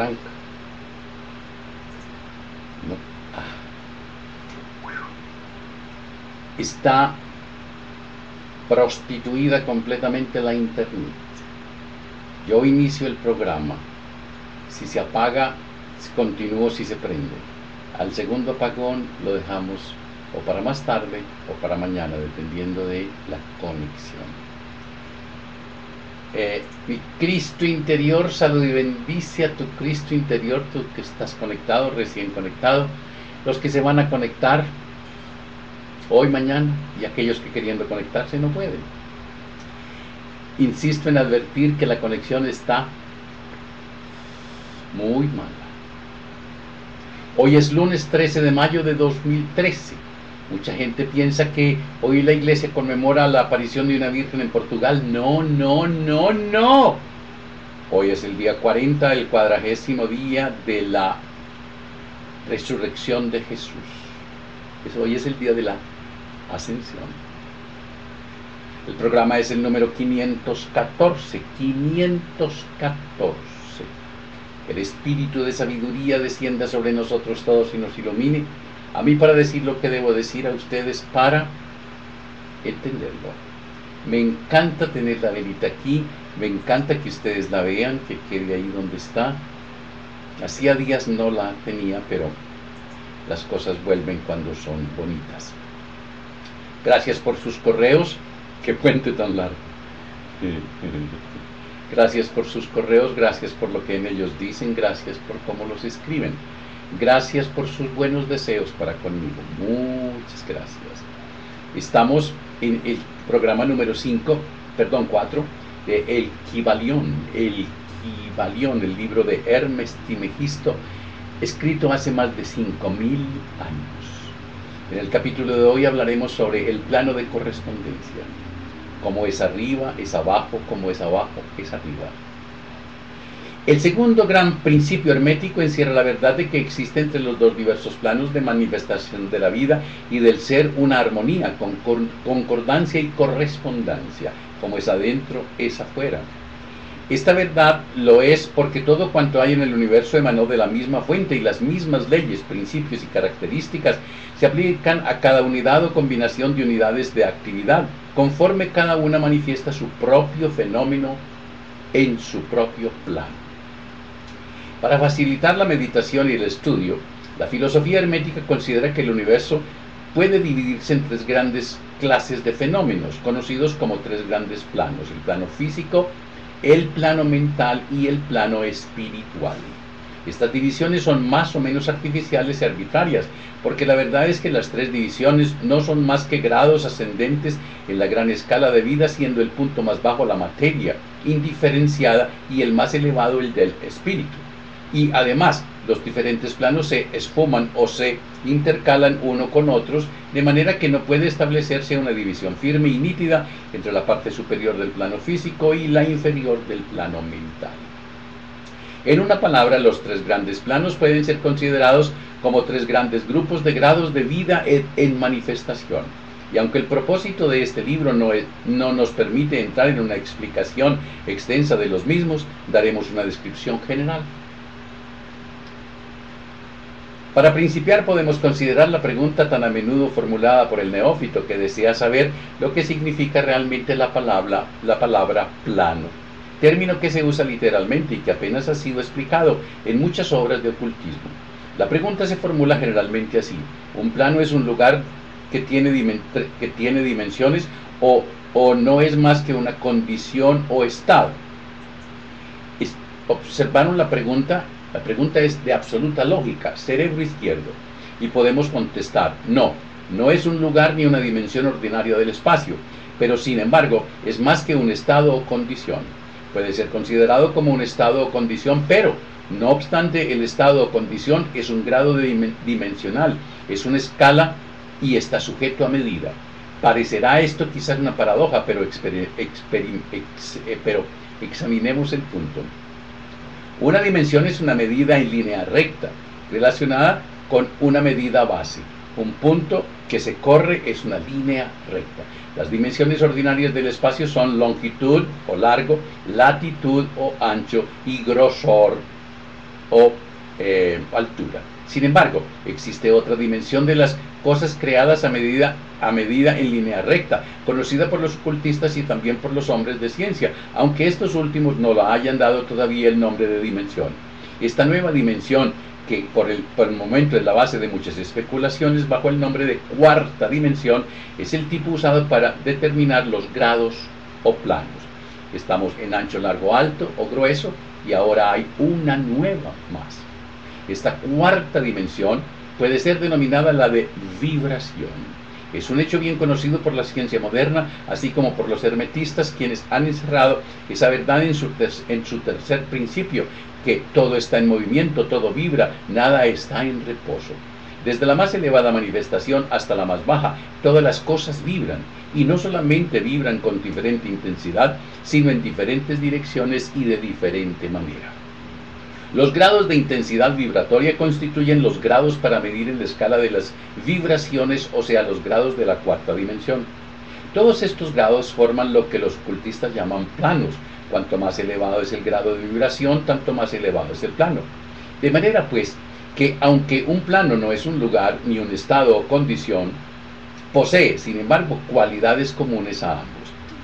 arranca. No. Está prostituida completamente la internet. Yo inicio el programa. Si se apaga, continúo si se prende. Al segundo apagón lo dejamos o para más tarde o para mañana, dependiendo de la conexión. Mi Cristo interior, salud y bendice a tu Cristo interior, tú que estás conectado, recién conectado, los que se van a conectar hoy, mañana, y aquellos que queriendo conectarse no pueden. Insisto en advertir que la conexión está muy mala. Hoy es lunes 13 de mayo de 2013. Mucha gente piensa que hoy la iglesia conmemora la aparición de una virgen en Portugal. No, no, no, no. Hoy es el día 40, el 40º día de la resurrección de Jesús. Hoy es el día de la ascensión. El programa es el número 514. 514. El espíritu de sabiduría descienda sobre nosotros todos y nos ilumine. A mí para decir lo que debo decir, a ustedes para entenderlo. Me encanta tener la velita aquí, me encanta que ustedes la vean, que quede ahí donde está. Hacía días no la tenía, pero las cosas vuelven cuando son bonitas. Gracias por sus correos, qué puente tan largo. Gracias por sus correos, gracias por lo que en ellos dicen, gracias por cómo los escriben. Gracias por sus buenos deseos para conmigo. Muchas gracias. Estamos en el programa número 4 de El Kybalión. El Kybalión, el libro de Hermes Trismegisto, escrito hace más de 5000 años. En el capítulo de hoy hablaremos sobre el plano de correspondencia. Cómo es arriba, es abajo, cómo es abajo, es arriba. El segundo gran principio hermético encierra la verdad de que existe entre los dos diversos planos de manifestación de la vida y del ser una armonía, concordancia y correspondencia. Como es adentro, es afuera. Esta verdad lo es porque todo cuanto hay en el universo emanó de la misma fuente y las mismas leyes, principios y características se aplican a cada unidad o combinación de unidades de actividad, conforme cada una manifiesta su propio fenómeno en su propio plano. Para facilitar la meditación y el estudio, la filosofía hermética considera que el universo puede dividirse en tres grandes clases de fenómenos, conocidos como tres grandes planos: el plano físico, el plano mental y el plano espiritual. Estas divisiones son más o menos artificiales y arbitrarias, porque la verdad es que las tres divisiones no son más que grados ascendentes en la gran escala de vida, siendo el punto más bajo la materia indiferenciada y el más elevado el del espíritu. Y además, los diferentes planos se esfuman o se intercalan uno con otros, de manera que no puede establecerse una división firme y nítida entre la parte superior del plano físico y la inferior del plano mental. En una palabra, los tres grandes planos pueden ser considerados como tres grandes grupos de grados de vida en manifestación. Y aunque el propósito de este libro no nos permite entrar en una explicación extensa de los mismos, daremos una descripción general. Para principiar, podemos considerar la pregunta tan a menudo formulada por el neófito que desea saber lo que significa realmente la palabra plano, término que se usa literalmente y que apenas ha sido explicado en muchas obras de ocultismo. La pregunta se formula generalmente así: ¿un plano es un lugar que tiene dimensiones o no es más que una condición o estado? ¿Observaron la pregunta? La pregunta es de absoluta lógica, cerebro izquierdo, y podemos contestar: no, no es un lugar ni una dimensión ordinaria del espacio, pero sin embargo es más que un estado o condición. Puede ser considerado como un estado o condición, pero no obstante el estado o condición es un grado dimensional, es una escala y está sujeto a medida. Parecerá esto quizás una paradoja, pero examinemos el punto. Una dimensión es una medida en línea recta, relacionada con una medida base. Un punto que se corre es una línea recta. Las dimensiones ordinarias del espacio son longitud o largo, latitud o ancho y grosor o altura. Sin embargo, existe otra dimensión de las cosas creadas a medida en línea recta, conocida por los ocultistas y también por los hombres de ciencia, aunque estos últimos no la hayan dado todavía el nombre de dimensión. Esta nueva dimensión, que por el momento es la base de muchas especulaciones bajo el nombre de cuarta dimensión, es el tipo usado para determinar los grados o planos. Estamos en ancho, largo, alto o grueso, y ahora hay una nueva más. Esta cuarta dimensión puede ser denominada la de vibración. Es un hecho bien conocido por la ciencia moderna, así como por los hermetistas, quienes han encerrado esa verdad en su tercer principio, que todo está en movimiento, todo vibra, nada está en reposo. Desde la más elevada manifestación hasta la más baja, todas las cosas vibran, y no solamente vibran con diferente intensidad, sino en diferentes direcciones y de diferente manera. Los grados de intensidad vibratoria constituyen los grados para medir en la escala de las vibraciones, o sea, los grados de la cuarta dimensión. Todos estos grados forman lo que los ocultistas llaman planos. Cuanto más elevado es el grado de vibración, tanto más elevado es el plano. De manera pues que aunque un plano no es un lugar ni un estado o condición, posee, sin embargo, cualidades comunes a ambos.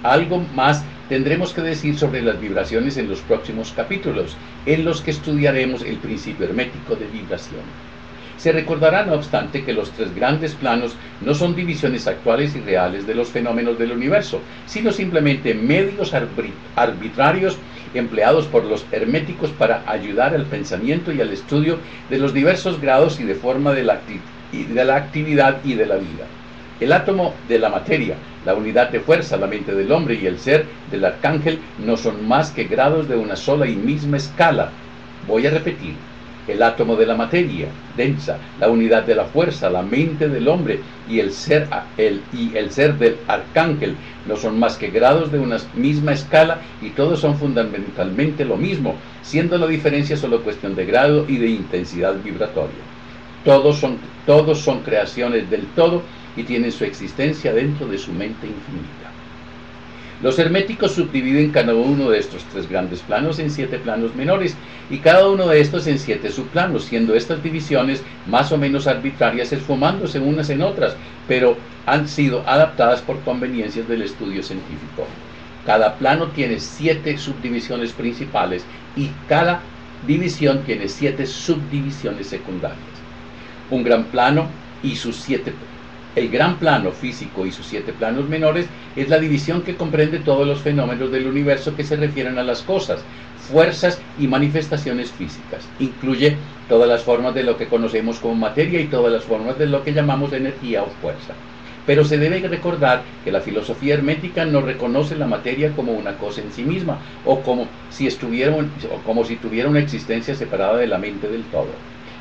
Algo más tendremos que decir sobre las vibraciones en los próximos capítulos, en los que estudiaremos el principio hermético de vibración. Se recordará, no obstante, que los tres grandes planos no son divisiones actuales y reales de los fenómenos del universo, sino simplemente medios arbitrarios empleados por los herméticos para ayudar al pensamiento y al estudio de los diversos grados y de forma de la actividad y de la vida. El átomo de la materia, la unidad de fuerza, la mente del hombre y el ser del arcángel no son más que grados de una sola y misma escala. Voy a repetir. El átomo de la materia densa, la unidad de la fuerza, la mente del hombre y el ser del arcángel no son más que grados de una misma escala, y todos son fundamentalmente lo mismo, siendo la diferencia solo cuestión de grado y de intensidad vibratoria. Todos son creaciones del todo y tienen su existencia dentro de su mente infinita. Los herméticos subdividen cada uno de estos tres grandes planos en 7 planos menores, y cada uno de estos en 7 subplanos, siendo estas divisiones más o menos arbitrarias, esfumándose unas en otras, pero han sido adaptadas por conveniencias del estudio científico. Cada plano tiene 7 subdivisiones principales, y cada división tiene 7 subdivisiones secundarias. Un gran plano y sus 7 El gran plano físico y sus 7 planos menores es la división que comprende todos los fenómenos del universo que se refieren a las cosas, fuerzas y manifestaciones físicas. Incluye todas las formas de lo que conocemos como materia y todas las formas de lo que llamamos energía o fuerza. Pero se debe recordar que la filosofía hermética no reconoce la materia como una cosa en sí misma, o como si tuviera una existencia separada de la mente del todo.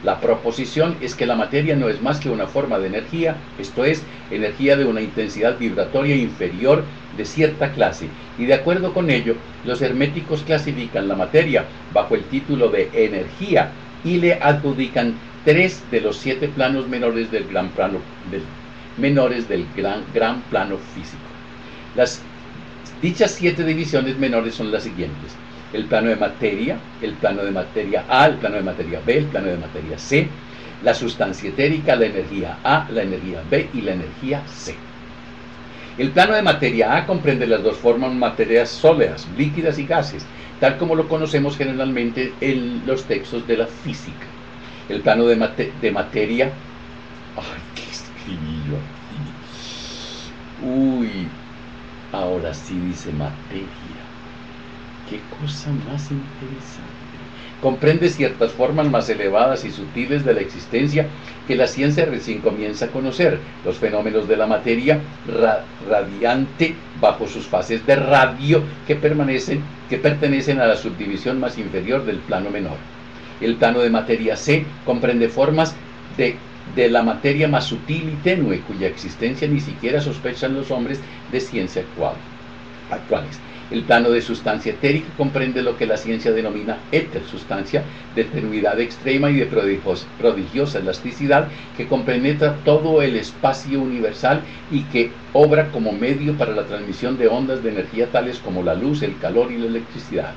La proposición es que la materia no es más que una forma de energía, esto es, energía de una intensidad vibratoria inferior de cierta clase, y de acuerdo con ello, los herméticos clasifican la materia bajo el título de energía y le adjudican 3 de los 7 planos menores del gran plano gran plano físico. Dichas 7 divisiones menores son las siguientes: el plano de materia, el plano de materia A, el plano de materia B, el plano de materia C, la sustancia etérica, la energía A, la energía B y la energía C. El plano de materia A comprende las dos formas materias sólidas, líquidas y gases, tal como lo conocemos generalmente en los textos de la física. El plano de materia... ¡Ay, qué escribí yo aquí! Uy, ahora sí dice materia. ¡Qué cosa más interesante! Comprende ciertas formas más elevadas y sutiles de la existencia que la ciencia recién comienza a conocer, los fenómenos de la materia radiante bajo sus fases de radio que pertenecen a la subdivisión más inferior del plano menor. El plano de materia C comprende formas de la materia más sutil y tenue, cuya existencia ni siquiera sospechan los hombres de ciencia actuales. El plano de sustancia etérica comprende lo que la ciencia denomina éter, sustancia de tenuidad extrema y de prodigiosa elasticidad que compenetra todo el espacio universal y que obra como medio para la transmisión de ondas de energía tales como la luz, el calor y la electricidad.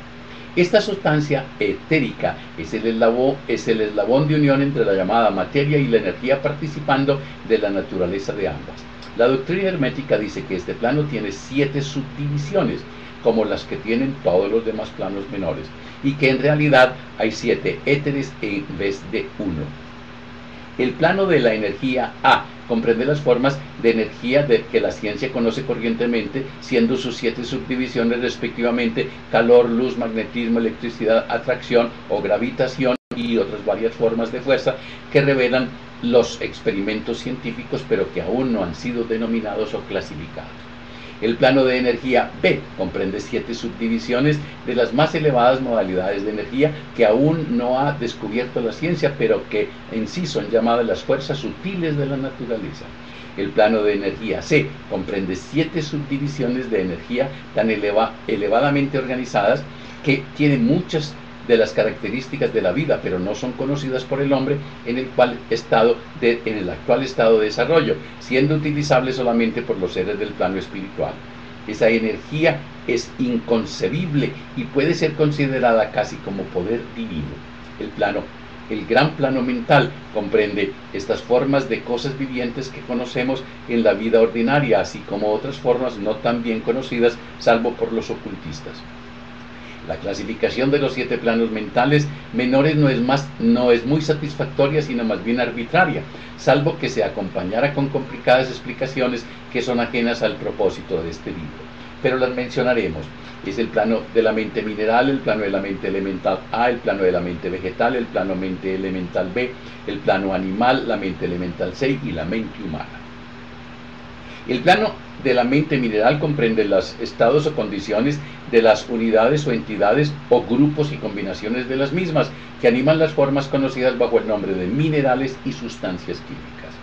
Esta sustancia etérica es el eslabón de unión entre la llamada materia y la energía, participando de la naturaleza de ambas. La doctrina hermética dice que este plano tiene 7 subdivisiones, como las que tienen todos los demás planos menores, y que en realidad hay 7 éteres en vez de 1. El plano de la energía A comprende las formas de energía que la ciencia conoce corrientemente, siendo sus 7 subdivisiones respectivamente calor, luz, magnetismo, electricidad, atracción o gravitación y otras varias formas de fuerza que revelan los experimentos científicos, pero que aún no han sido denominados o clasificados. El plano de energía B comprende 7 subdivisiones de las más elevadas modalidades de energía que aún no ha descubierto la ciencia, pero que en sí son llamadas las fuerzas sutiles de la naturaleza. El plano de energía C comprende 7 subdivisiones de energía tan elevadamente organizadas que tienen muchas de las características de la vida, pero no son conocidas por el hombre en el actual estado de desarrollo, siendo utilizable solamente por los seres del plano espiritual. Esa energía es inconcebible y puede ser considerada casi como poder divino. El gran plano mental comprende estas formas de cosas vivientes que conocemos en la vida ordinaria, así como otras formas no tan bien conocidas, salvo por los ocultistas. La clasificación de los 7 planos mentales menores no es muy satisfactoria, sino más bien arbitraria, salvo que se acompañara con complicadas explicaciones que son ajenas al propósito de este libro. Pero las mencionaremos. Es el plano de la mente mineral, el plano de la mente elemental A, el plano de la mente vegetal, el plano mente elemental B, el plano animal, la mente elemental C y la mente humana. El plano de la mente mineral comprende los estados o condiciones de las unidades o entidades o grupos y combinaciones de las mismas que animan las formas conocidas bajo el nombre de minerales y sustancias químicas.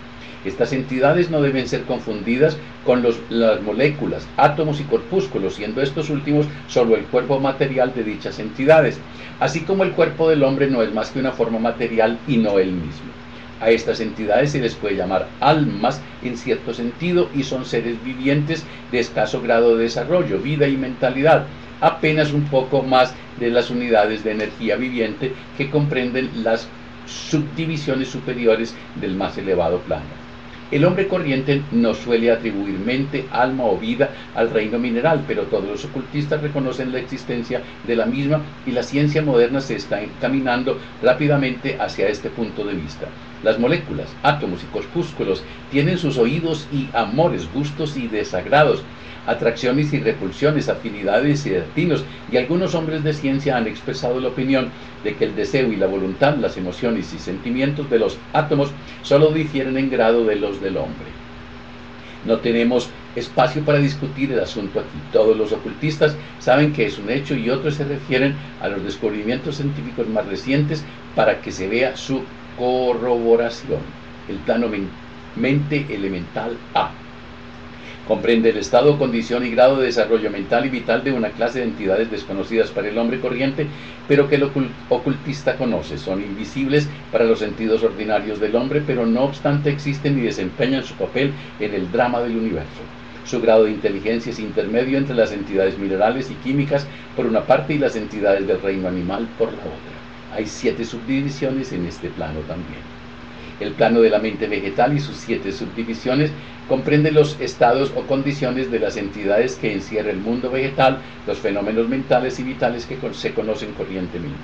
Estas entidades no deben ser confundidas con las moléculas, átomos y corpúsculos, siendo estos últimos solo el cuerpo material de dichas entidades, así como el cuerpo del hombre no es más que una forma material y no él mismo. A estas entidades se les puede llamar almas en cierto sentido y son seres vivientes de escaso grado de desarrollo, vida y mentalidad, apenas un poco más de las unidades de energía viviente que comprenden las subdivisiones superiores del más elevado plano. El hombre corriente no suele atribuir mente, alma o vida al reino mineral, pero todos los ocultistas reconocen la existencia de la misma y la ciencia moderna se está encaminando rápidamente hacia este punto de vista. Las moléculas, átomos y corpúsculos tienen sus oídos y amores, gustos y desagrados, atracciones y repulsiones, afinidades y destinos, y algunos hombres de ciencia han expresado la opinión de que el deseo y la voluntad, las emociones y sentimientos de los átomos solo difieren en grado de los del hombre. No tenemos espacio para discutir el asunto aquí. Todos los ocultistas saben que es un hecho y otros se refieren a los descubrimientos científicos más recientes para que se vea su corroboración. El plano mente elemental A comprende el estado, condición y grado de desarrollo mental y vital de una clase de entidades desconocidas para el hombre corriente, pero que el ocultista conoce. Son invisibles para los sentidos ordinarios del hombre, pero no obstante existen y desempeñan su papel en el drama del universo. Su grado de inteligencia es intermedio entre las entidades minerales y químicas por una parte y las entidades del reino animal por la otra. Hay 7 subdivisiones en este plano también. El plano de la mente vegetal y sus 7 subdivisiones comprende los estados o condiciones de las entidades que encierra el mundo vegetal, los fenómenos mentales y vitales que se conocen corrientemente.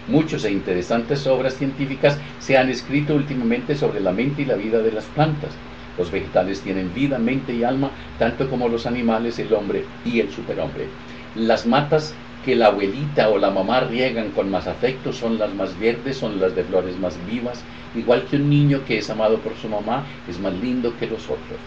Muchas e interesantes obras científicas se han escrito últimamente sobre la mente y la vida de las plantas. Los vegetales tienen vida, mente y alma, tanto como los animales, el hombre y el superhombre. Las matas que la abuelita o la mamá riegan con más afecto son las más verdes, son las de flores más vivas, igual que un niño que es amado por su mamá es más lindo que los otros.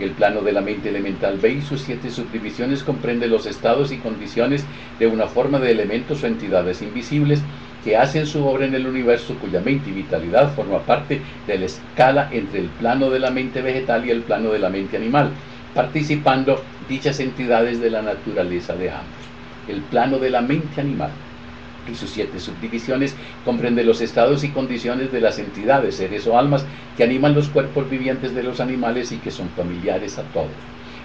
El plano de la mente elemental B y sus 7 subdivisiones comprende los estados y condiciones de una forma de elementos o entidades invisibles que hacen su obra en el universo, cuya mente y vitalidad forma parte de la escala entre el plano de la mente vegetal y el plano de la mente animal, participando dichas entidades de la naturaleza de ambos. El plano de la mente animal y sus 7 subdivisiones comprende los estados y condiciones de las entidades, seres o almas que animan los cuerpos vivientes de los animales y que son familiares a todos.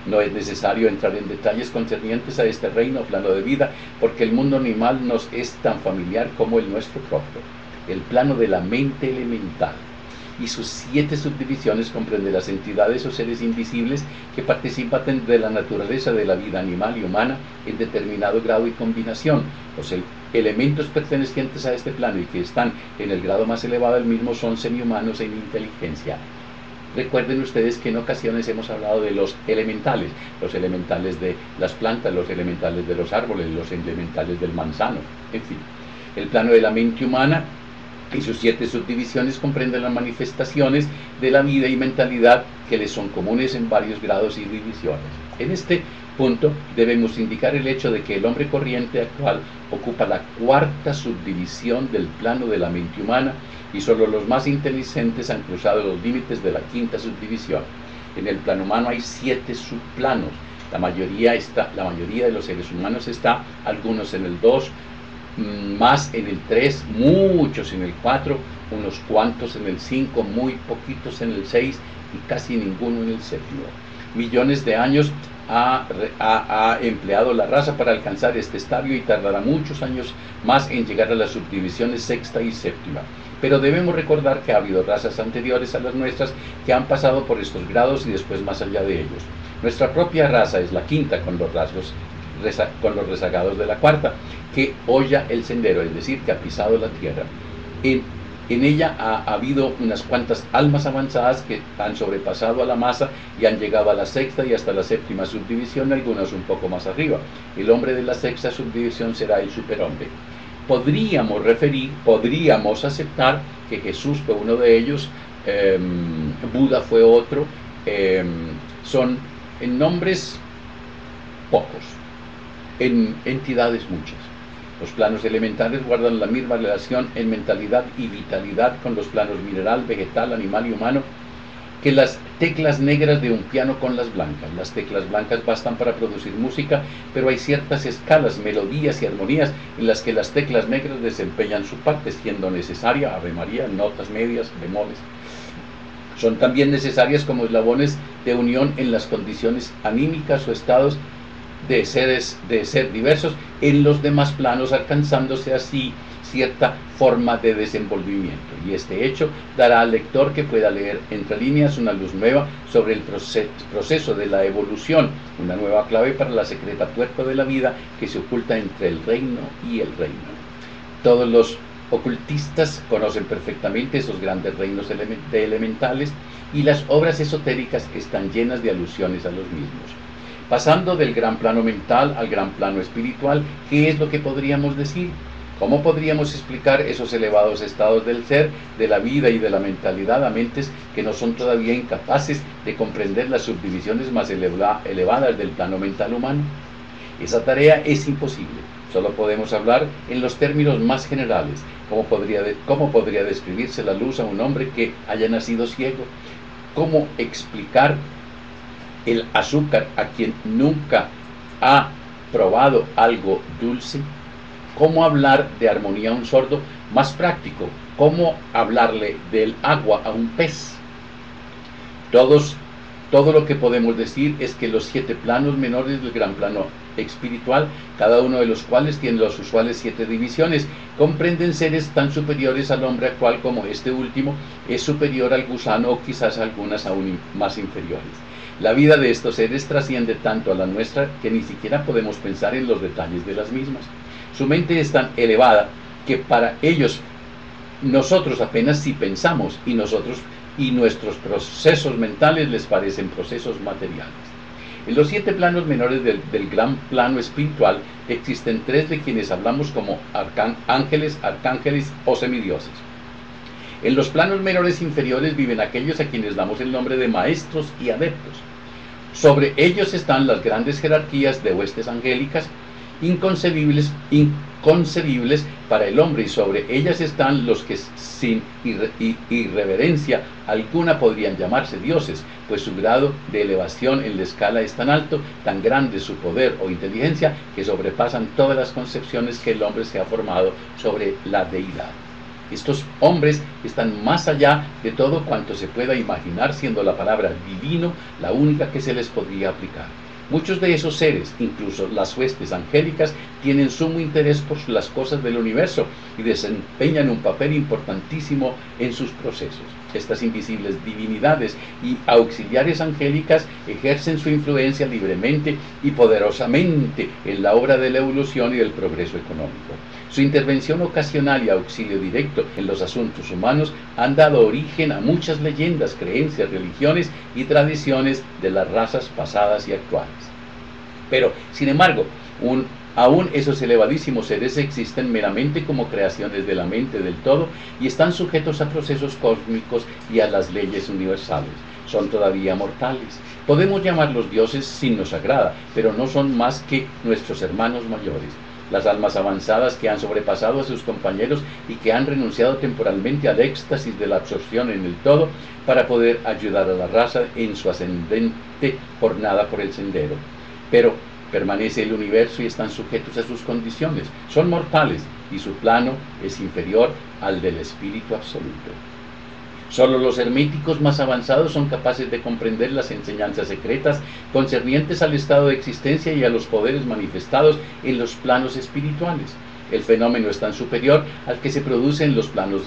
No es necesario entrar en detalles concernientes a este reino o plano de vida, porque el mundo animal nos es tan familiar como el nuestro propio. El plano de la mente elemental y sus 7 subdivisiones comprende las entidades o seres invisibles que participan de la naturaleza de la vida animal y humana en determinado grado y combinación. Los elementos pertenecientes a este plano y que están en el grado más elevado del mismo son semihumanos en inteligencia. Recuerden ustedes que en ocasiones hemos hablado de los elementales de las plantas, los elementales de los árboles, los elementales del manzano, en fin. El plano de la mente humana y sus 7 subdivisiones comprenden las manifestaciones de la vida y mentalidad que les son comunes en varios grados y divisiones. En este punto debemos indicar el hecho de que el hombre corriente actual ocupa la 4ª subdivisión del plano de la mente humana y solo los más inteligentes han cruzado los límites de la 5ª subdivisión. En el plano humano hay 7 subplanos. La mayoría de los seres humanos está, algunos en el 2, más en el 3, muchos en el 4, unos cuantos en el 5, muy poquitos en el 6 y casi ninguno en el 7. Millones de años ha empleado la raza para alcanzar este estadio y tardará muchos años más en llegar a las subdivisiones 6ª y 7ª. Pero debemos recordar que ha habido razas anteriores a las nuestras que han pasado por estos grados y después más allá de ellos. Nuestra propia raza es la 5ª con los rezagados de la 4ª, que holla el sendero, es decir, que ha pisado la tierra. En ella ha habido unas cuantas almas avanzadas que han sobrepasado a la masa y han llegado a la 6ª y hasta la 7ª subdivisión, algunas un poco más arriba. El hombre de la 6ª subdivisión será el superhombre. Podríamos aceptar que Jesús fue uno de ellos, Buda fue otro, son en nombres pocos, en entidades muchas. Los planos elementales guardan la misma relación en mentalidad y vitalidad con los planos mineral, vegetal, animal y humano que las teclas negras de un piano con las blancas. Las teclas blancas bastan para producir música, pero hay ciertas escalas, melodías y armonías en las que las teclas negras desempeñan su parte, siendo necesaria, Ave María, notas medias, bemoles. Son también necesarias como eslabones de unión en las condiciones anímicas o estados de ser diversos en los demás planos, alcanzándose así cierta forma de desenvolvimiento, y este hecho dará al lector que pueda leer entre líneas una luz nueva sobre el proceso de la evolución, una nueva clave para la secreta puerta de la vida que se oculta entre el reino y el reino. Todos los ocultistas conocen perfectamente esos grandes reinos elementales y las obras esotéricas están llenas de alusiones a los mismos. Pasando del gran plano mental al gran plano espiritual, ¿qué es lo que podríamos decir? ¿Cómo podríamos explicar esos elevados estados del ser, de la vida y de la mentalidad a mentes que no son todavía incapaces de comprender las subdivisiones más elevadas del plano mental humano? Esa tarea es imposible. Solo podemos hablar en los términos más generales. ¿Cómo podría describirse la luz a un hombre que haya nacido ciego? ¿Cómo explicar el azúcar a quien nunca ha probado algo dulce? ¿Cómo hablar de armonía a un sordo? Más práctico, ¿cómo hablarle del agua a un pez? Todo lo que podemos decir es que los 7 planos menores del gran plano espiritual, cada uno de los cuales tiene las usuales 7 divisiones, comprenden seres tan superiores al hombre actual como este último es superior al gusano o quizás algunas aún más inferiores. La vida de estos seres trasciende tanto a la nuestra que ni siquiera podemos pensar en los detalles de las mismas. Su mente es tan elevada que para ellos nosotros apenas si pensamos y nuestros procesos mentales les parecen procesos materiales. En los 7 planos menores del gran plano espiritual existen 3 de quienes hablamos como ángeles, arcángeles o semidioses. En los planos menores inferiores viven aquellos a quienes damos el nombre de maestros y adeptos. Sobre ellos están las grandes jerarquías de huestes angélicas, inconcebibles para el hombre, y sobre ellas están los que sin irreverencia alguna podrían llamarse dioses, pues su grado de elevación en la escala es tan alto, tan grande su poder o inteligencia, que sobrepasan todas las concepciones que el hombre se ha formado sobre la deidad. Estos hombres están más allá de todo cuanto se pueda imaginar, siendo la palabra divino la única que se les podría aplicar. Muchos de esos seres, incluso las huestes angélicas, tienen sumo interés por las cosas del universo y desempeñan un papel importantísimo en sus procesos. Estas invisibles divinidades y auxiliares angélicas ejercen su influencia libremente y poderosamente en la obra de la evolución y del progreso económico. Su intervención ocasional y auxilio directo en los asuntos humanos han dado origen a muchas leyendas, creencias, religiones y tradiciones de las razas pasadas y actuales. Pero, sin embargo, aún esos elevadísimos seres existen meramente como creaciones de la mente del todo y están sujetos a procesos cósmicos y a las leyes universales. Son todavía mortales. Podemos llamarlos dioses si nos agrada, pero no son más que nuestros hermanos mayores. Las almas avanzadas que han sobrepasado a sus compañeros y que han renunciado temporalmente al éxtasis de la absorción en el todo para poder ayudar a la raza en su ascendente jornada por el sendero. Pero permanece el universo y están sujetos a sus condiciones. Son mortales y su plano es inferior al del espíritu absoluto. Solo los herméticos más avanzados son capaces de comprender las enseñanzas secretas concernientes al estado de existencia y a los poderes manifestados en los planos espirituales. El fenómeno es tan superior al que se produce en los planos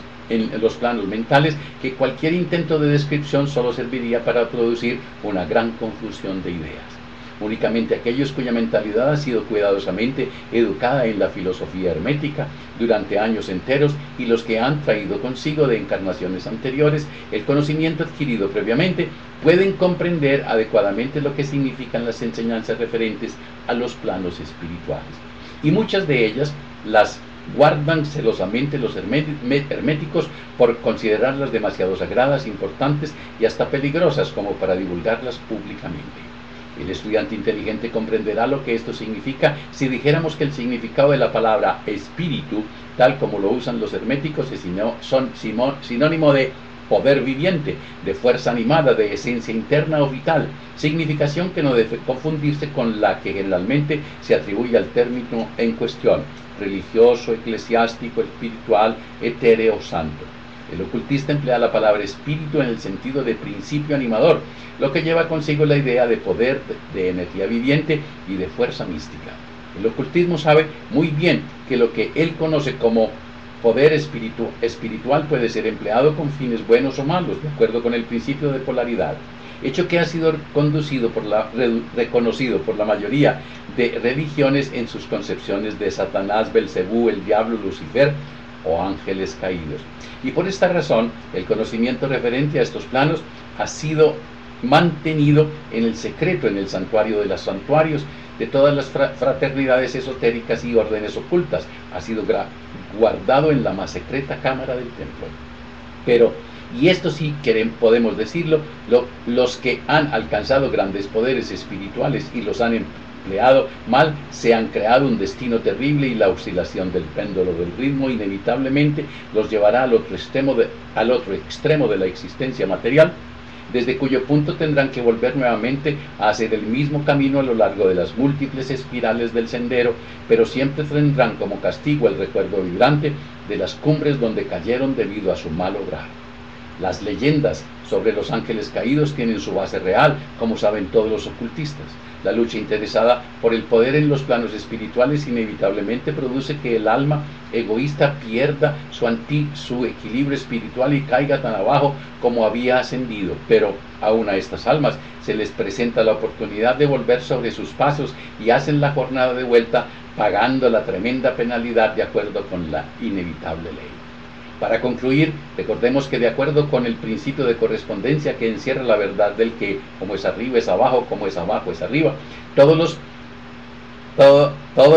mentales que cualquier intento de descripción solo serviría para producir una gran confusión de ideas. Únicamente aquellos cuya mentalidad ha sido cuidadosamente educada en la filosofía hermética durante años enteros y los que han traído consigo de encarnaciones anteriores el conocimiento adquirido previamente pueden comprender adecuadamente lo que significan las enseñanzas referentes a los planos espirituales. Y muchas de ellas las guardan celosamente los herméticos por considerarlas demasiado sagradas, importantes y hasta peligrosas como para divulgarlas públicamente. El estudiante inteligente comprenderá lo que esto significa si dijéramos que el significado de la palabra espíritu, tal como lo usan los herméticos, es sinónimo de poder viviente, de fuerza animada, de esencia interna o vital, significación que no debe confundirse con la que generalmente se atribuye al término en cuestión, religioso, eclesiástico, espiritual, etéreo, santo. El ocultista emplea la palabra espíritu en el sentido de principio animador, lo que lleva consigo la idea de poder, de energía viviente y de fuerza mística. El ocultismo sabe muy bien que lo que él conoce como poder espiritual puede ser empleado con fines buenos o malos, de acuerdo con el principio de polaridad, hecho que ha sido reconocido por la mayoría de religiones en sus concepciones de Satanás, Belcebú, el diablo, Lucifer o ángeles caídos. Y por esta razón, el conocimiento referente a estos planos ha sido mantenido en el secreto, en el santuario de los santuarios, de todas las fraternidades esotéricas y órdenes ocultas. Ha sido guardado en la más secreta cámara del templo. Pero, y esto sí podemos decirlo, los que han alcanzado grandes poderes espirituales y los han empleado mal, se han creado un destino terrible y la oscilación del péndulo del ritmo inevitablemente los llevará al otro extremo de la existencia material, desde cuyo punto tendrán que volver nuevamente a hacer el mismo camino a lo largo de las múltiples espirales del sendero, pero siempre tendrán como castigo el recuerdo vibrante de las cumbres donde cayeron debido a su mal obrar. Las leyendas sobre los ángeles caídos tienen su base real, como saben todos los ocultistas. La lucha interesada por el poder en los planos espirituales inevitablemente produce que el alma egoísta pierda su equilibrio espiritual y caiga tan abajo como había ascendido. Pero aún a estas almas se les presenta la oportunidad de volver sobre sus pasos y hacen la jornada de vuelta pagando la tremenda penalidad de acuerdo con la inevitable ley. Para concluir, recordemos que de acuerdo con el principio de correspondencia que encierra la verdad del que como es arriba es abajo, como es abajo es arriba, todos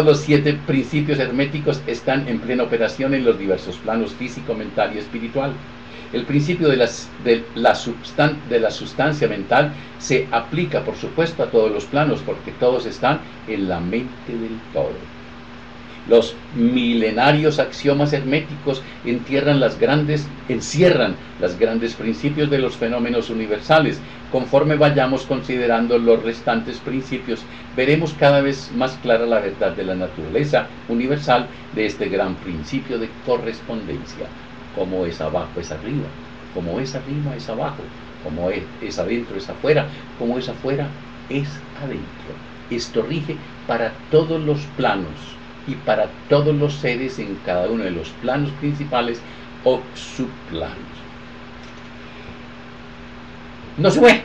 los 7 principios herméticos están en plena operación en los diversos planos físico, mental y espiritual. El principio de la sustancia mental se aplica, por supuesto, a todos los planos, porque todos están en la mente del todo. Los milenarios axiomas herméticos encierran los grandes principios de los fenómenos universales. Conforme vayamos considerando los restantes principios, veremos cada vez más clara la verdad de la naturaleza universal de este gran principio de correspondencia. como es abajo es arriba, como es arriba es abajo, como es adentro es afuera, como es afuera es adentro. Esto rige para todos los planos y para todos los seres en cada uno de los planos principales o subplanos. No se fue,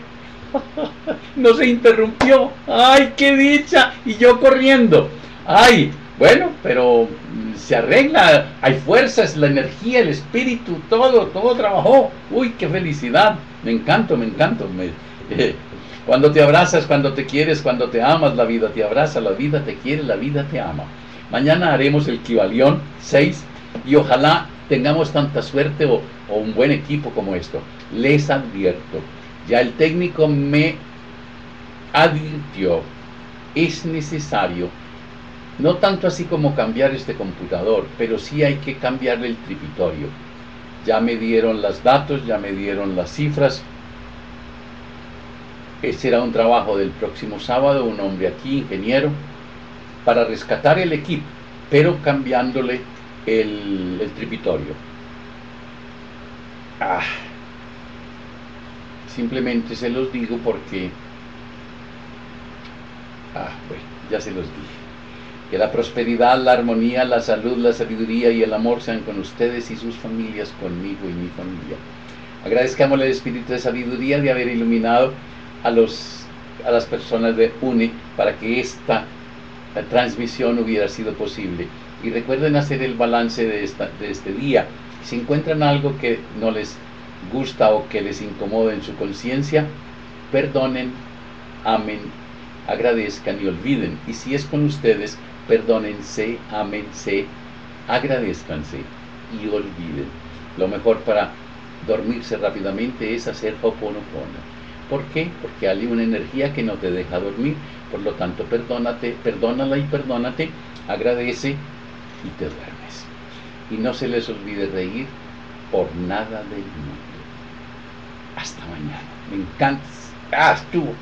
no se interrumpió. ¡Ay, qué dicha! Y yo corriendo. ¡Ay! Bueno, pero se arregla, hay fuerzas, la energía, el espíritu, todo trabajó. ¡Uy, qué felicidad! Me encanto. Cuando te abrazas, cuando te quieres, cuando te amas, la vida te abraza, la vida te quiere, la vida te ama. Mañana haremos el Kybalión 6 y ojalá tengamos tanta suerte o un buen equipo como esto. Les advierto, ya el técnico me advirtió, es necesario, no tanto así como cambiar este computador, pero sí hay que cambiarle el tripitorio. Ya me dieron los datos, ya me dieron las cifras. Ese será un trabajo del próximo sábado, un hombre aquí, ingeniero, para rescatar el equipo, pero cambiándole el tripitorio. Simplemente se los digo porque, bueno, ya se los dije. Que la prosperidad, la armonía, la salud, la sabiduría y el amor sean con ustedes y sus familias, conmigo y mi familia. Agradezcamos al Espíritu de Sabiduría de haber iluminado a las personas de UNE para que esta transmisión hubiera sido posible. Y recuerden hacer el balance de este día. Si encuentran algo que no les gusta o que les incomoda en su conciencia, perdonen, amen, agradezcan y olviden. Y si es con ustedes, perdónense, ámense, agradezcanse y olviden. Lo mejor para dormirse rápidamente es hacer Ho'oponopono. ¿Por qué? Porque hay una energía que no te deja dormir. Por lo tanto, perdónala y perdónate, agradece y te duermes. Y no se les olvide reír por nada del mundo. Hasta mañana. Me encanta. Estuvo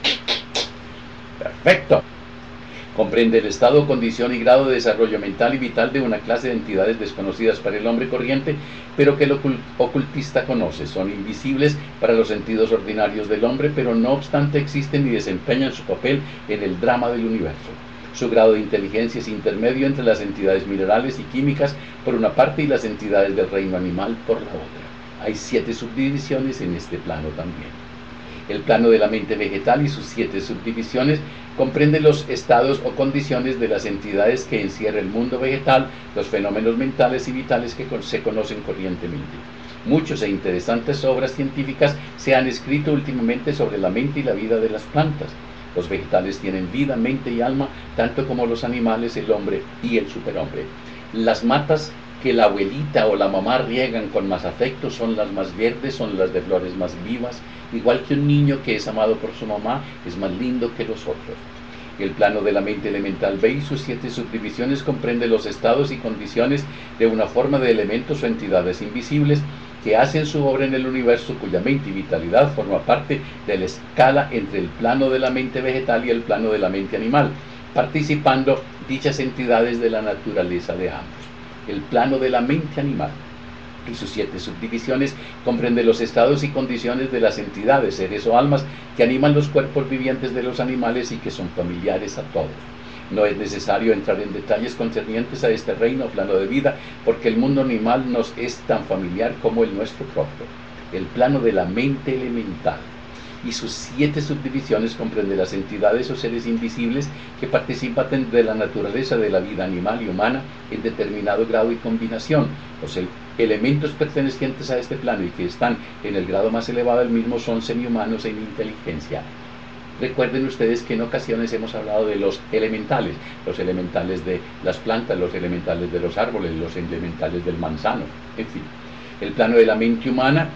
perfecto. Comprende el estado, condición y grado de desarrollo mental y vital de una clase de entidades desconocidas para el hombre corriente, pero que el ocultista conoce. Son invisibles para los sentidos ordinarios del hombre, pero no obstante existen y desempeñan su papel en el drama del universo. Su grado de inteligencia es intermedio entre las entidades minerales y químicas por una parte y las entidades del reino animal por la otra. Hay 7 subdivisiones en este plano también. El plano de la mente vegetal y sus 7 subdivisiones comprende los estados o condiciones de las entidades que encierra el mundo vegetal, los fenómenos mentales y vitales que se conocen corrientemente. Muchas e interesantes obras científicas se han escrito últimamente sobre la mente y la vida de las plantas. Los vegetales tienen vida, mente y alma, tanto como los animales, el hombre y el superhombre. Las matas que la abuelita o la mamá riegan con más afecto son las más verdes, son las de flores más vivas, igual que un niño que es amado por su mamá es más lindo que los otros. El plano de la mente elemental B y sus 7 subdivisiones comprende los estados y condiciones de una forma de elementos o entidades invisibles que hacen su obra en el universo, cuya mente y vitalidad forma parte de la escala entre el plano de la mente vegetal y el plano de la mente animal, participando dichas entidades de la naturaleza de ambos. El plano de la mente animal y sus 7 subdivisiones comprende los estados y condiciones de las entidades, seres o almas que animan los cuerpos vivientes de los animales y que son familiares a todos. No es necesario entrar en detalles concernientes a este reino o plano de vida, porque el mundo animal nos es tan familiar como el nuestro propio. El plano de la mente elemental y sus 7 subdivisiones comprende las entidades o seres invisibles que participan de la naturaleza de la vida animal y humana en determinado grado y combinación. Los elementos pertenecientes a este plano y que están en el grado más elevado del mismo son semihumanos en inteligencia. Recuerden ustedes que en ocasiones hemos hablado de los elementales de las plantas, los elementales de los árboles, los elementales del manzano, en fin. El plano de la mente humana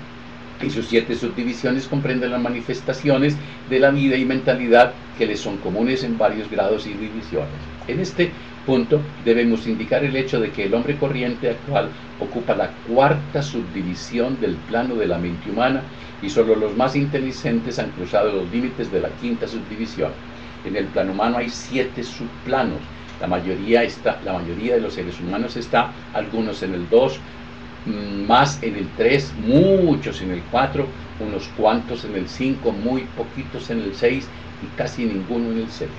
y sus 7 subdivisiones comprenden las manifestaciones de la vida y mentalidad que les son comunes en varios grados y divisiones. En este punto debemos indicar el hecho de que el hombre corriente actual ocupa la 4ª subdivisión del plano de la mente humana y solo los más inteligentes han cruzado los límites de la 5ª subdivisión. En el plano humano hay 7 subplanos. La mayoría de los seres humanos está, algunos en el 2, más en el 3, muchos en el 4, unos cuantos en el 5, muy poquitos en el 6 y casi ninguno en el 7.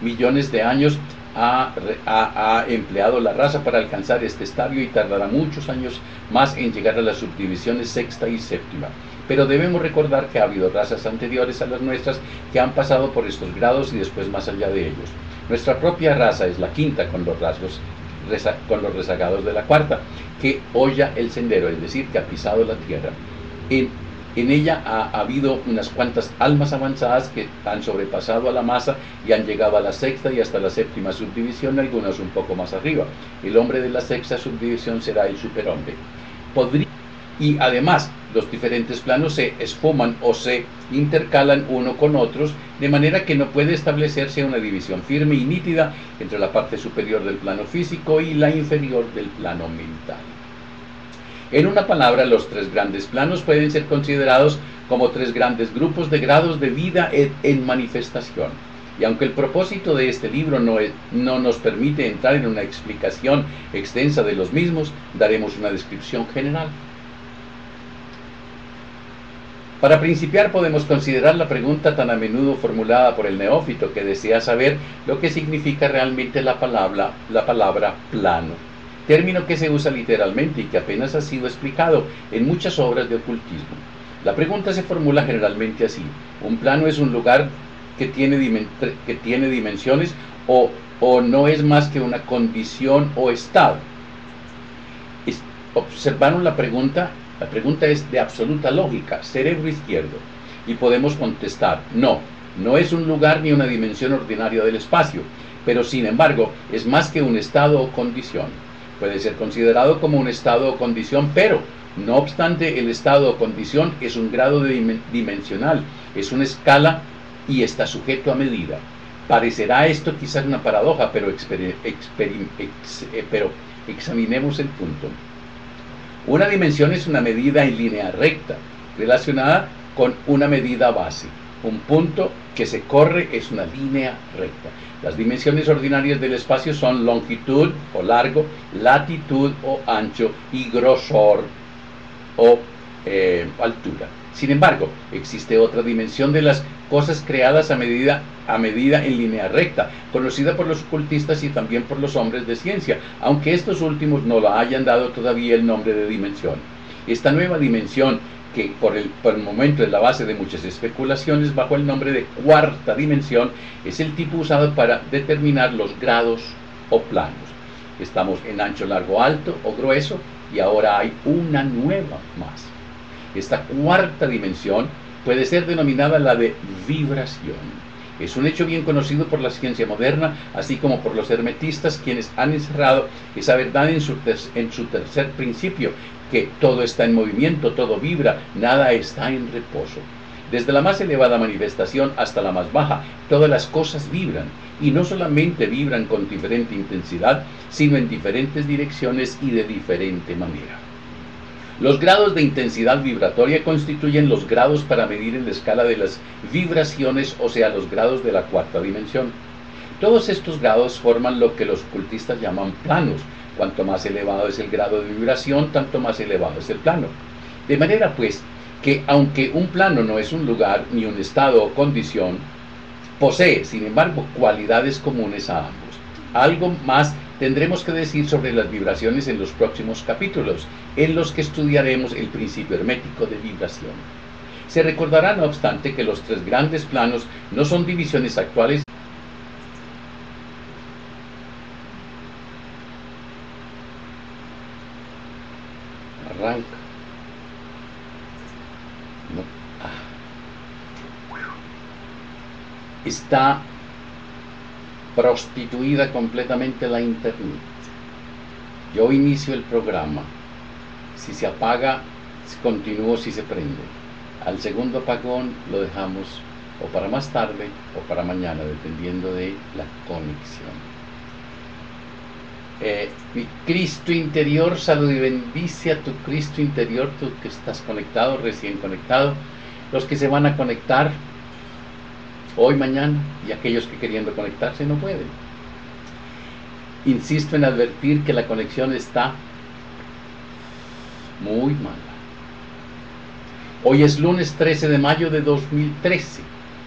Millones de años ha empleado la raza para alcanzar este estadio y tardará muchos años más en llegar a las subdivisiones sexta y séptima. Pero debemos recordar que ha habido razas anteriores a las nuestras que han pasado por estos grados y después más allá de ellos. Nuestra propia raza es la quinta con los rezagados de la cuarta, que holla el sendero, es decir, que ha pisado la tierra. En ella ha habido unas cuantas almas avanzadas que han sobrepasado a la masa y han llegado a la sexta y hasta la séptima subdivisión, algunas un poco más arriba. El hombre de la sexta subdivisión será el superhombre. Y además, los diferentes planos se esfuman o se intercalan uno con otros, de manera que no puede establecerse una división firme y nítida entre la parte superior del plano físico y la inferior del plano mental. En una palabra, los tres grandes planos pueden ser considerados como tres grandes grupos de grados de vida en manifestación. Y aunque el propósito de este libro no nos permite entrar en una explicación extensa de los mismos, daremos una descripción general. Para principiar, podemos considerar la pregunta tan a menudo formulada por el neófito que desea saber lo que significa realmente la palabra plano, término que se usa literalmente y que apenas ha sido explicado en muchas obras de ocultismo. La pregunta se formula generalmente así: ¿un plano es un lugar que tiene dimensiones o no es más que una condición o estado? ¿Observaron la pregunta? La pregunta es de absoluta lógica, cerebro izquierdo, y podemos contestar: no es un lugar ni una dimensión ordinaria del espacio, pero sin embargo es más que un estado o condición. Puede ser considerado como un estado o condición, pero no obstante, el estado o condición es un grado dimensional, es una escala y está sujeto a medida. Parecerá esto quizás una paradoja, pero examinemos el punto. Una dimensión es una medida en línea recta, relacionada con una medida base. Un punto que se corre es una línea recta. Las dimensiones ordinarias del espacio son longitud o largo, latitud o ancho y grosor o altura. Sin embargo, existe otra dimensión de las cosas creadas a medida en línea recta, conocida por los ocultistas y también por los hombres de ciencia, aunque estos últimos no la hayan dado todavía el nombre de dimensión. Esta nueva dimensión, que por el momento es la base de muchas especulaciones bajo el nombre de cuarta dimensión, es el tipo usado para determinar los grados o planos. Estamos en ancho, largo, alto o grueso, y ahora hay una nueva más. Esta cuarta dimensión puede ser denominada la de vibración. Es un hecho bien conocido por la ciencia moderna, así como por los hermetistas, quienes han encerrado esa verdad en su tercer principio, que todo está en movimiento, todo vibra, nada está en reposo. Desde la más elevada manifestación hasta la más baja, todas las cosas vibran, y no solamente vibran con diferente intensidad, sino en diferentes direcciones y de diferente manera. Los grados de intensidad vibratoria constituyen los grados para medir en la escala de las vibraciones, o sea, los grados de la cuarta dimensión. Todos estos grados forman lo que los ocultistas llaman planos. Cuanto más elevado es el grado de vibración, tanto más elevado es el plano. De manera pues que aunque un plano no es un lugar ni un estado o condición, posee, sin embargo, cualidades comunes a ambos. Algo más tendremos que decir sobre las vibraciones en los próximos capítulos, en los que estudiaremos el principio hermético de vibración. Se recordará, no obstante, que los tres grandes planos no son divisiones actuales. Arranca. No. Está prostituida completamente la internet. Yo inicio el programa. Si se apaga, continúo si se prende. Al segundo apagón lo dejamos o para más tarde o para mañana, dependiendo de la conexión. Mi Cristo interior, salud y bendice a tu Cristo interior, tú que estás conectado, recién conectado, los que se van a conectar hoy, mañana, y aquellos que queriendo conectarse no pueden. Insisto en advertir que la conexión está muy mala. Hoy es lunes 13 de mayo de 2013.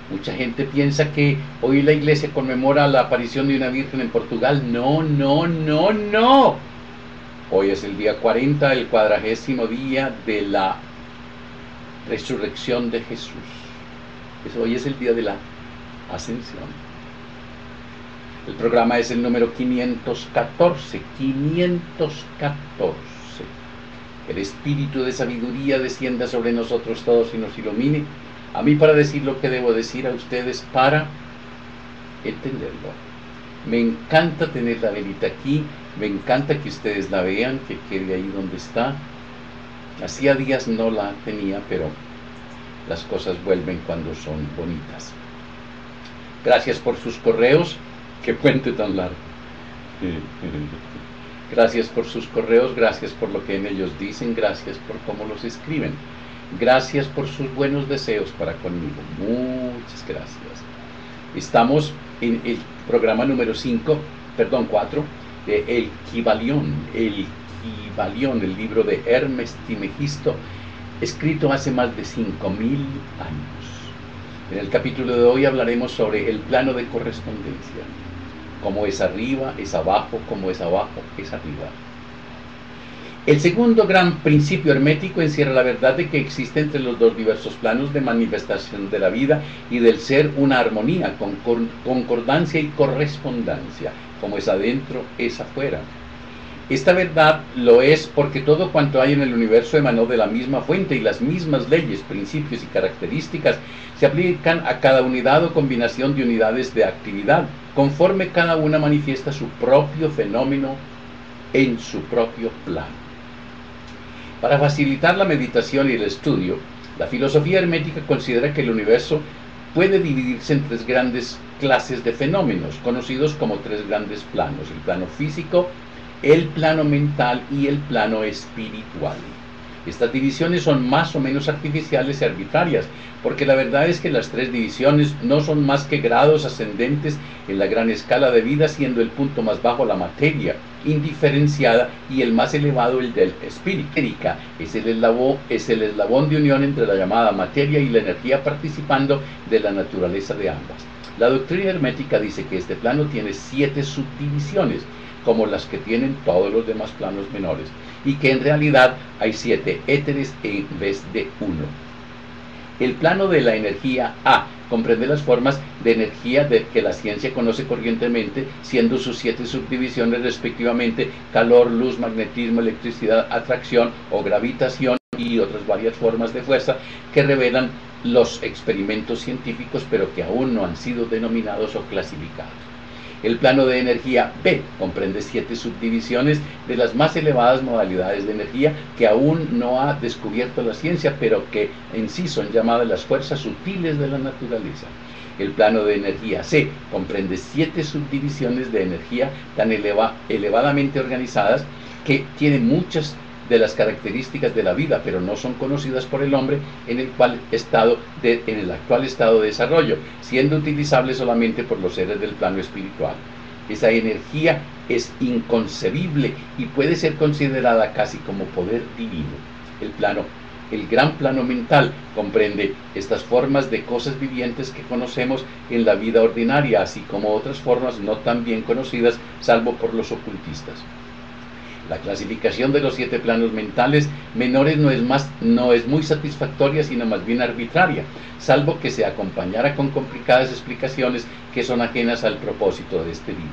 Mucha gente piensa que hoy la iglesia conmemora la aparición de una virgen en Portugal. No, no, no, no. Hoy es el día 40, el 40º día de la resurrección de Jesús. Hoy es el día de la ascensión. El programa es el número 514. 514. El espíritu de sabiduría descienda sobre nosotros todos y nos ilumine. A mí para decir lo que debo decir, a ustedes para entenderlo. Me encanta tener la velita aquí. Me encanta que ustedes la vean, que quede ahí donde está. Hacía días no la tenía, pero las cosas vuelven cuando son bonitas. Gracias por sus correos. ¡Qué puente tan largo! Gracias por sus correos, gracias por lo que en ellos dicen, gracias por cómo los escriben. Gracias por sus buenos deseos para conmigo. Muchas gracias. Estamos en el programa número 4 de El Kybalión. El Kybalión, el libro de Hermes Trismegisto, escrito hace más de 5.000 años. En el capítulo de hoy hablaremos sobre el plano de correspondencia. Como es arriba, es abajo, como es abajo, es arriba. El segundo gran principio hermético encierra la verdad de que existe entre los dos diversos planos de manifestación de la vida y del ser una armonía, con concordancia y correspondencia. Como es adentro, es afuera. Esta verdad lo es porque todo cuanto hay en el universo emanó de la misma fuente y las mismas leyes, principios y características se aplican a cada unidad o combinación de unidades de actividad, conforme cada una manifiesta su propio fenómeno en su propio plano. Para facilitar la meditación y el estudio, la filosofía hermética considera que el universo puede dividirse en tres grandes clases de fenómenos, conocidos como tres grandes planos: el plano físico, el plano mental y el plano espiritual. Estas divisiones son más o menos artificiales y arbitrarias, porque la verdad es que las tres divisiones no son más que grados ascendentes en la gran escala de vida, siendo el punto más bajo la materia indiferenciada y el más elevado el del espíritu. Es el eslabón de unión entre la llamada materia y la energía, participando de la naturaleza de ambas. La doctrina hermética dice que este plano tiene 7 subdivisiones, como las que tienen todos los demás planos menores, y que en realidad hay 7 éteres en vez de 1. El plano de la energía A comprende las formas de energía que la ciencia conoce corrientemente, siendo sus 7 subdivisiones respectivamente calor, luz, magnetismo, electricidad, atracción o gravitación y otras varias formas de fuerza que revelan los experimentos científicos, pero que aún no han sido denominados o clasificados. El plano de energía B comprende 7 subdivisiones de las más elevadas modalidades de energía que aún no ha descubierto la ciencia, pero que en sí son llamadas las fuerzas sutiles de la naturaleza. El plano de energía C comprende 7 subdivisiones de energía tan elevadamente organizadas que tienen muchas de las características de la vida, pero no son conocidas por el hombre en el actual estado de desarrollo, siendo utilizable solamente por los seres del plano espiritual. Esa energía es inconcebible y puede ser considerada casi como poder divino. El gran plano mental comprende estas formas de cosas vivientes que conocemos en la vida ordinaria, así como otras formas no tan bien conocidas, salvo por los ocultistas. La clasificación de los 7 planos mentales menores no es muy satisfactoria, sino más bien arbitraria, salvo que se acompañara con complicadas explicaciones que son ajenas al propósito de este libro.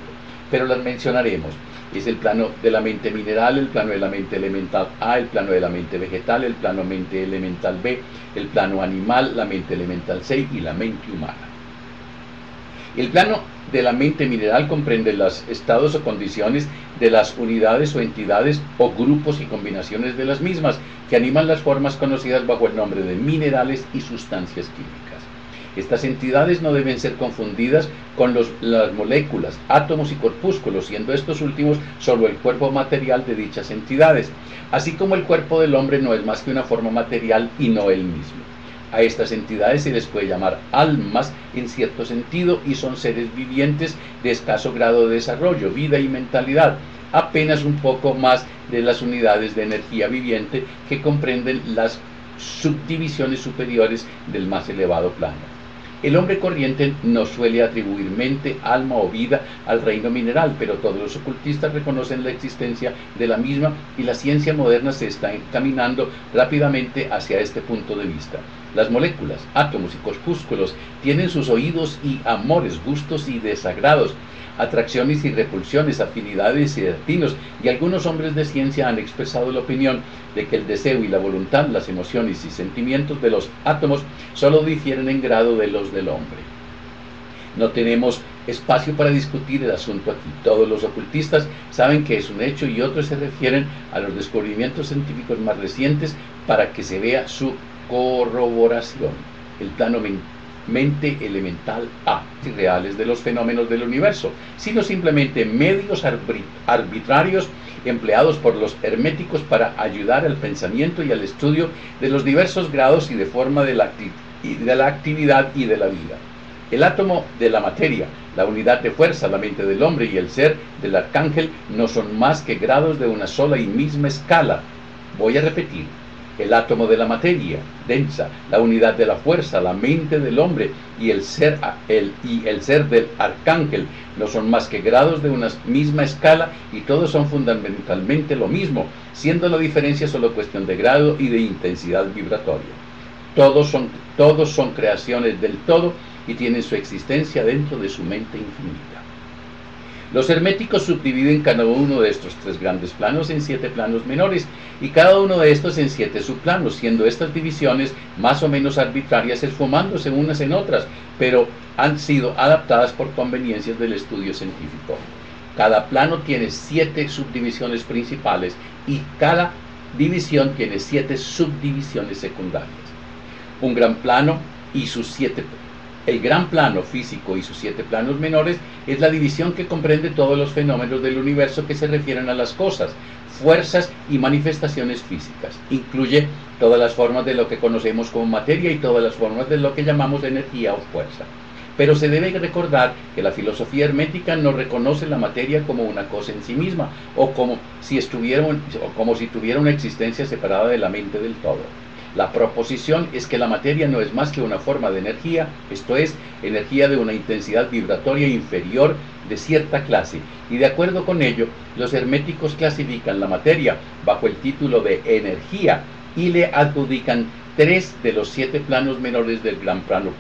Pero las mencionaremos. Es el plano de la mente mineral, el plano de la mente elemental A, el plano de la mente vegetal, el plano mente elemental B, el plano animal, la mente elemental C y la mente humana. El plano de la mente mineral comprende los estados o condiciones de las unidades o entidades o grupos y combinaciones de las mismas que animan las formas conocidas bajo el nombre de minerales y sustancias químicas. Estas entidades no deben ser confundidas con las moléculas, átomos y corpúsculos, siendo estos últimos solo el cuerpo material de dichas entidades, así como el cuerpo del hombre no es más que una forma material y no él mismo. A estas entidades se les puede llamar almas en cierto sentido y son seres vivientes de escaso grado de desarrollo, vida y mentalidad, apenas un poco más de las unidades de energía viviente que comprenden las subdivisiones superiores del más elevado plano. El hombre corriente no suele atribuir mente, alma o vida al reino mineral, pero todos los ocultistas reconocen la existencia de la misma y la ciencia moderna se está encaminando rápidamente hacia este punto de vista. Las moléculas, átomos y corpúsculos tienen sus oídos y amores, gustos y desagrados, atracciones y repulsiones, afinidades y destinos, y algunos hombres de ciencia han expresado la opinión de que el deseo y la voluntad, las emociones y sentimientos de los átomos solo difieren en grado de los del hombre. No tenemos espacio para discutir el asunto aquí. Todos los ocultistas saben que es un hecho y otros se refieren a los descubrimientos científicos más recientes para que se vea su corroboración. El plano mente elemental A, irreales de los fenómenos del universo, sino simplemente medios arbitrarios empleados por los herméticos para ayudar al pensamiento y al estudio de los diversos grados y de forma de la actividad y de la vida. El átomo de la materia, la unidad de fuerza, la mente del hombre y el ser del arcángel no son más que grados de una sola y misma escala. Voy a repetir. El átomo de la materia densa, la unidad de la fuerza, la mente del hombre y el ser del arcángel no son más que grados de una misma escala y todos son fundamentalmente lo mismo, siendo la diferencia solo cuestión de grado y de intensidad vibratoria. Todos son creaciones del todo y tienen su existencia dentro de su mente infinita. Los herméticos subdividen cada uno de estos tres grandes planos en 7 planos menores y cada uno de estos en 7 subplanos, siendo estas divisiones más o menos arbitrarias, esfumándose unas en otras, pero han sido adaptadas por conveniencias del estudio científico. Cada plano tiene 7 subdivisiones principales y cada división tiene 7 subdivisiones secundarias. Un gran plano y sus 7 El gran plano físico y sus 7 planos menores es la división que comprende todos los fenómenos del universo que se refieren a las cosas, fuerzas y manifestaciones físicas. Incluye todas las formas de lo que conocemos como materia y todas las formas de lo que llamamos energía o fuerza. Pero se debe recordar que la filosofía hermética no reconoce la materia como una cosa en sí misma o como si tuviera una existencia separada de la mente del todo. La proposición es que la materia no es más que una forma de energía, esto es, energía de una intensidad vibratoria inferior de cierta clase, y de acuerdo con ello, los herméticos clasifican la materia bajo el título de energía y le adjudican 3 de los 7 planos menores del gran plano,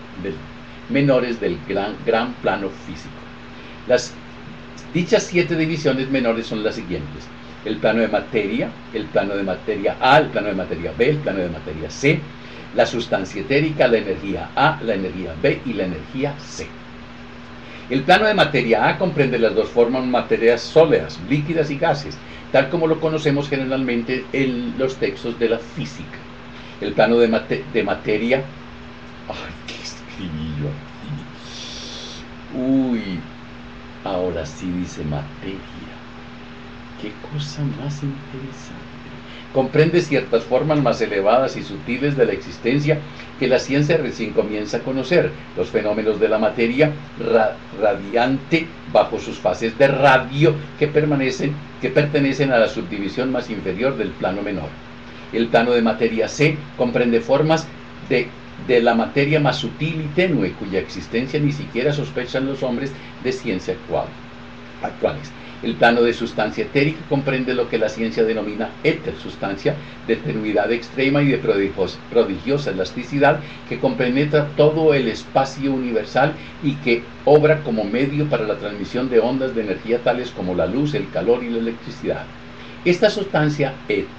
gran plano físico. Dichas 7 divisiones menores son las siguientes: el plano de materia, el plano de materia A, el plano de materia B, el plano de materia C, la sustancia etérica, la energía A, la energía B y la energía C. El plano de materia A comprende las dos formas materias sólidas, líquidas y gases, tal como lo conocemos generalmente en los textos de la física. El plano de materia... ¡Ay, qué escribí yo aquí! Uy, ahora sí dice materia. ¡Qué cosa más interesante! Comprende ciertas formas más elevadas y sutiles de la existencia que la ciencia recién comienza a conocer, los fenómenos de la materia radiante bajo sus fases de radio que pertenecen a la subdivisión más inferior del plano menor. El plano de materia C comprende formas de la materia más sutil y tenue, cuya existencia ni siquiera sospechan los hombres de ciencia actuales. El plano de sustancia etérica comprende lo que la ciencia denomina éter, sustancia de tenuidad extrema y de prodigiosa elasticidad que compenetra todo el espacio universal y que obra como medio para la transmisión de ondas de energía tales como la luz, el calor y la electricidad. Esta sustancia etérica